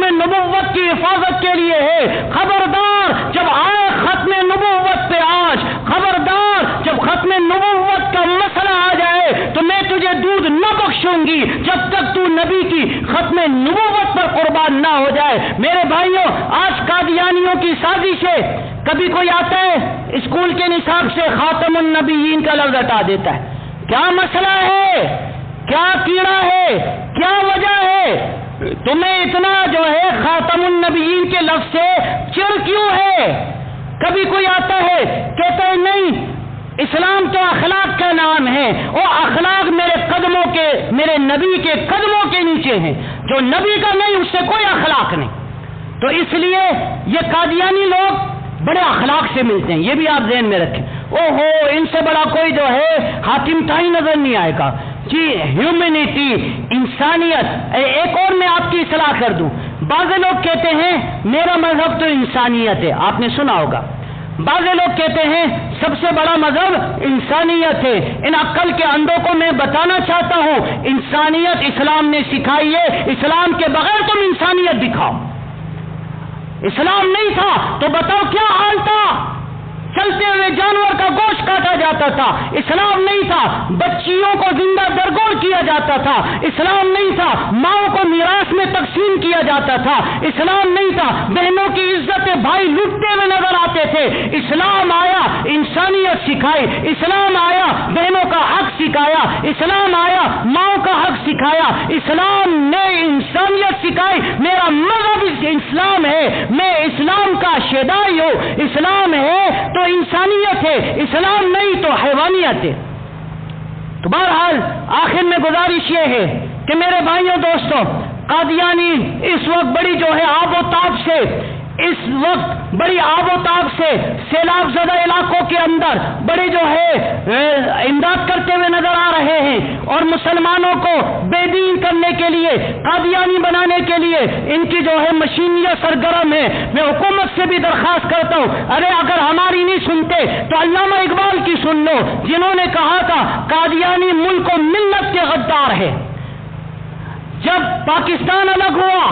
ختم نبوت کی حفاظت کے لیے ہے۔ خبردار جب آئے ختم نبوت پہ آج، خبردار جب ختم نبوت کا مسئلہ آ جائے تو میں تجھے دودھ نہ بخشوں گی جب تک تو نبی کی ختم نبوت پر قربان نہ ہو جائے۔ میرے بھائیوں، آج قادیانیوں کی سازش ہے، کبھی کوئی آتا ہے اسکول کے نصاب سے خاتم النبیین کا لفظ ہٹا دیتا ہے۔ کیا مسئلہ ہے؟ کیا کیڑا ہے؟ کیا وجہ ہے؟ تمہیں اتنا جو ہے خاتم النبیین کے لفظ سے چڑ کیوں ہے؟ کبھی کوئی آتا ہے کہتا ہے نہیں، اسلام تو اخلاق کا نام ہے، وہ اخلاق میرے نبی کے قدموں کے نیچے ہیں، جو نبی کا نہیں اس سے کوئی اخلاق نہیں۔ تو اس لیے یہ قادیانی لوگ بڑے اخلاق سے ملتے ہیں، یہ بھی آپ ذہن میں رکھیں۔ اوہو، ان سے بڑا کوئی جو ہے حاتم طائی نظر نہیں آئے گا جی۔ ہیومینٹی، انسانیت۔ ایک اور میں آپ کی اصلاح کر دوں، بعض لوگ کہتے ہیں میرا مذہب تو انسانیت ہے، آپ نے سنا ہوگا۔ بعض لوگ کہتے ہیں سب سے بڑا مذہب انسانیت ہے۔ ان عقل کے اندھوں کو میں بتانا چاہتا ہوں، انسانیت اسلام نے سکھائی ہے، اسلام کے بغیر تم انسانیت دکھاؤ۔ اسلام نہیں تھا تو بتاؤ کیا حال تھا؟ چلتے ہوئے جانور کا گوشت کاٹا جاتا تھا۔ اسلام نہیں تھا بچیوں کو زندہ درگور کیا جاتا تھا۔ اسلام نہیں تھا ماؤں کو میراث میں تقسیم کیا جاتا تھا۔ اسلام نہیں تھا بہنوں کی عزت بھائی لوٹتے ہوئے نظر آتے تھے۔ اسلام آیا، انسانیت سکھائی۔ اسلام آیا، بہنوں کا حق سکھایا۔ اسلام آیا، ماؤں کا حق سکھایا۔ اسلام نے انسانیت سکھائی۔ میرا مذہب اسلام ہے، میں اسلام کا شیدائی ہوں۔ اسلام ہے تو انسانیت ہے، اسلام نہیں تو حیوانیت ہے۔ تو بہرحال آخر میں گزارش یہ ہے کہ میرے بھائیوں دوستوں، قادیانی اس وقت بڑی جو ہے آب و تاب سے، سیلاب زدہ علاقوں کے اندر بڑے جو ہے امداد کرتے ہوئے نظر آ رہے ہیں، اور مسلمانوں کو بے دین کرنے کے لیے، قادیانی بنانے کے لیے ان کی جو ہے مشینیت سرگرم ہے۔ میں حکومت سے بھی درخواست کرتا ہوں، ارے اگر ہماری نہیں سنتے تو علامہ اقبال کی سن لو، جنہوں نے کہا تھا قادیانی ملک و ملت کے غدار ہے۔ جب پاکستان الگ ہوا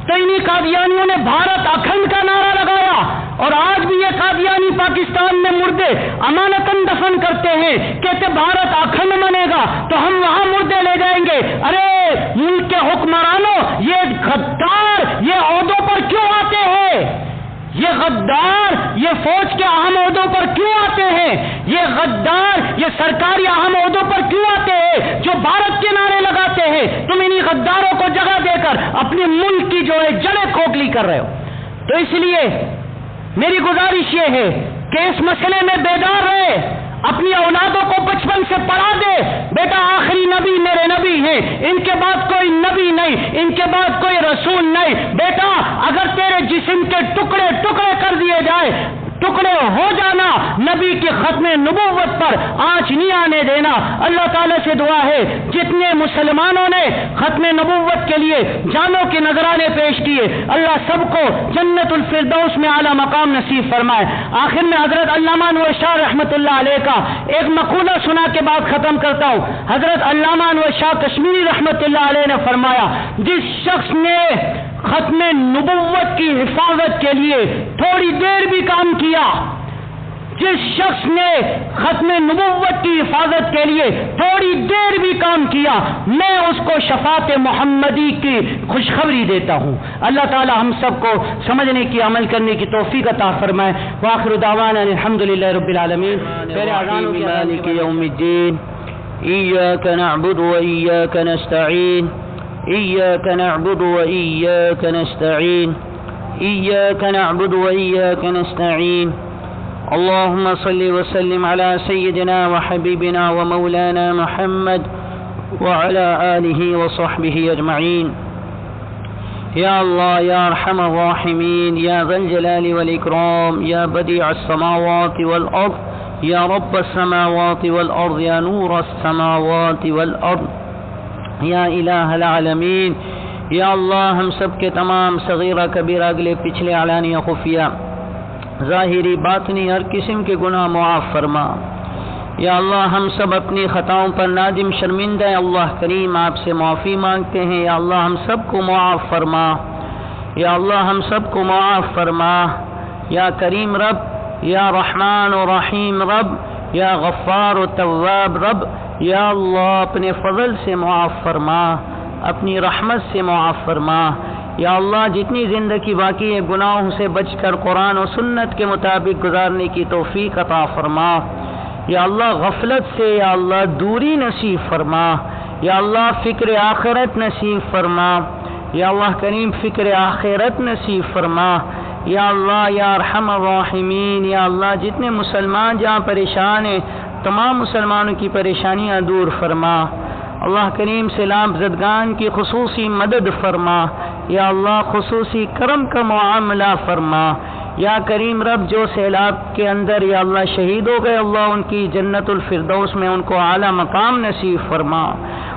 تو انہی قادیانیوں نے بھارت اکھنڈ کا نعرہ لگایا، اور آج بھی یہ قادیانی پاکستان میں مردے امانتاً دفن کرتے ہیں، کہتے بھارت اکھنڈ بنے گا تو ہم وہاں مردے لے جائیں گے۔ ارے ملک کے حکمرانوں، یہ غدار یہ عہدوں پر کیوں آتے ہیں؟ یہ غدار یہ فوج کے اہم عہدوں پر کیوں آتے ہیں؟ یہ غدار یہ سرکاری اہم عہدوں پر کیوں آتے ہیں جو بھارت کے نعرے لگاتے ہیں؟ تم انہی غداروں کو جگہ دے کر اپنے ملک کی جو ہے جڑیں کھوکھلی کر رہے ہو۔ تو اس لیے میری گزارش یہ ہے کہ اس مسئلے میں بیدار رہے، اپنی اولادوں کو بچپن سے پڑھا دے، بیٹا آخری نبی میرے نبی ہیں، ان کے بعد کوئی نبی نہیں، ان کے بعد کوئی رسول نہیں۔ بیٹا اگر تیرے جسم کے ٹکڑے ٹکڑے کر دیے جائے، ٹکڑے ہو جانا، نبی کی ختم نبوت پر آنچ نہیں آنے دینا۔ اللہ تعالیٰ سے دعا ہے جتنے مسلمانوں نے ختم نبوت کے لیے جانوں کے نذرانے پیش کیے، اللہ سب کو جنت الفردوس میں اعلیٰ مقام نصیب فرمائے۔ آخر میں حضرت علامہ انور شاہ رحمۃ اللہ علیہ کا ایک مقولہ سنا کے بعد ختم کرتا ہوں۔ حضرت علامہ انور شاہ کشمیری رحمۃ اللہ علیہ نے فرمایا، جس شخص نے ختم نبوت کی حفاظت کے لیے تھوڑی دیر بھی کام کیا، جس شخص نے ختم نبوت کی حفاظت کے لیے تھوڑی دیر بھی کام کیا، میں اس کو شفاعت محمدی کی خوشخبری دیتا ہوں۔ اللہ تعالی ہم سب کو سمجھنے کی، عمل کرنے کی توفیق عطا فرمائے۔ وآخر دعوانا الحمدللہ رب العالمین۔ مالک یوم الدین، ایاک نعبد و ایاک نستعین، إياك نعبد وإياك نستعين، إياك نعبد وإياك نستعين. اللهم صل وسلم على سيدنا وحبيبنا ومولانا محمد وعلى آله وصحبه أجمعين. يا الله يا أرحم الراحمين، يا ذا الجلال والإكرام، يا بديع السماوات والأرض، يا رب السماوات والأرض، يا نور السماوات والأرض، یا الہ العالمین۔ یا اللہ ہم سب کے تمام صغیرہ کبیرہ اگلے پچھلے علانیہ خفیہ ظاہری باطنی ہر قسم کے گناہ معاف فرما۔ یا اللہ ہم سب اپنی خطاؤں پر نادم شرمندہ، اللہ کریم آپ سے معافی مانگتے ہیں، یا اللہ ہم سب کو معاف فرما۔ یا اللہ ہم سب کو معاف فرما، یا کریم رب، یا رحمان و رحیم رب، یا غفار و تواب رب، یا اللہ اپنے فضل سے معاف فرما، اپنی رحمت سے معاف فرما۔ یا اللہ جتنی زندگی باقی ہے گناہوں سے بچ کر قرآن و سنت کے مطابق گزارنے کی توفیق عطا فرما۔ یا اللہ غفلت سے یا اللہ دوری نصیب فرما، یا اللہ فکر آخرت نصیب فرما، یا اللہ کریم فکر آخرت نصیب فرما۔ یا اللہ یا ارحم الراحمین، یا اللہ جتنے مسلمان جہاں پریشان ہیں تمام مسلمانوں کی پریشانیاں دور فرما۔ اللہ کریم سیلاب زدگان کی خصوصی مدد فرما، یا اللہ خصوصی کرم کا معاملہ فرما۔ یا کریم رب جو سیلاب کے اندر یا اللہ شہید ہو گئے، اللہ ان کی جنت الفردوس میں ان کو اعلیٰ مقام نصیب فرما،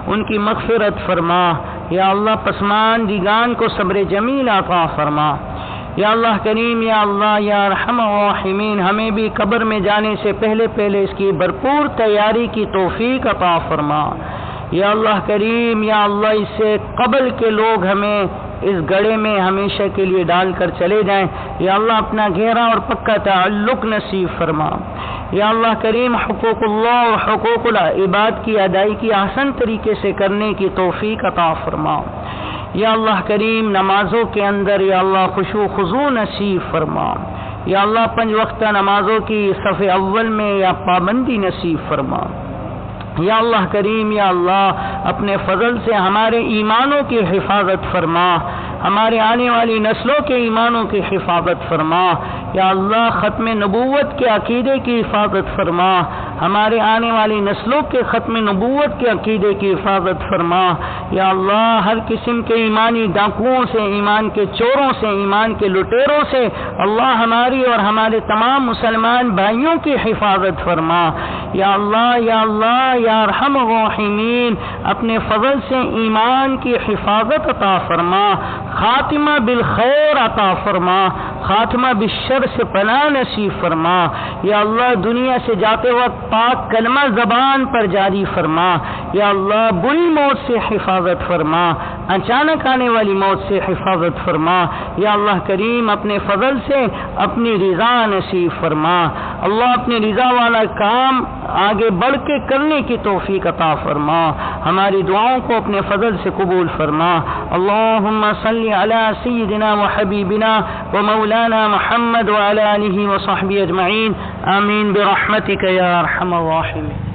ان کی مغفرت فرما۔ یا اللہ پسماندگان کو صبر جمیل عطا فرما۔ یا اللہ کریم یا اللہ یا ارحم الراحمین ہمیں بھی قبر میں جانے سے پہلے اس کی بھرپور تیاری کی توفیق عطا فرما۔ یا اللہ کریم یا اللہ اس سے قبل کے لوگ ہمیں اس گڑھے میں ہمیشہ کے لیے ڈال کر چلے جائیں۔ یا اللہ اپنا گہرا اور پکا تعلق نصیب فرما۔ یا اللہ کریم حقوق اللہ اور حقوق العباد کی ادائیگی آسان طریقے سے کرنے کی توفیق عطا فرما۔ یا اللہ کریم نمازوں کے اندر یا اللہ خشوع و خضوع نصیب فرما۔ یا اللہ 5 وقت نمازوں کی صف اول میں یا پابندی نصیب فرما۔ یا اللہ کریم یا اللہ اپنے فضل سے ہمارے ایمانوں کی حفاظت فرما، ہمارے آنے والی نسلوں کے ایمانوں کی حفاظت فرما۔ یا اللہ ختم نبوت کے عقیدے کی حفاظت فرما، ہمارے آنے والی نسلوں کے ختم نبوت کے عقیدے کی حفاظت فرما۔ یا اللہ ہر قسم کے ایمانی ڈاکوؤں سے، ایمان کے چوروں سے، ایمان کے لٹیروں سے اللہ ہماری اور ہمارے تمام مسلمان بھائیوں کی حفاظت فرما۔ یا اللہ یا اللہ یا ارحم الراحمین اپنے فضل سے ایمان کی حفاظت عطا فرما، خاتمہ بالخیر عطا فرما، خاتمہ بالشر سے پناہ نصیب فرما۔ یا اللہ دنیا سے جاتے وقت پاک کلمہ زبان پر جاری فرما۔ یا اللہ بری موت سے حفاظت فرما، اچانک آنے والی موت سے حفاظت فرما۔ یا اللہ کریم اپنے فضل سے اپنی رضا نصیب فرما۔ اللہ اپنی رضا والا کام آگے بڑھ کے کرنے کی توفیق عطا فرما، ہماری دعاؤں کو اپنے فضل سے قبول فرما۔ اللہم صلی علی سیدنا و حبیبنا و مولانا محمد وعلی آلہ و صحبہ اجمعین، آمین برحمتک یا ارحم الراحمین۔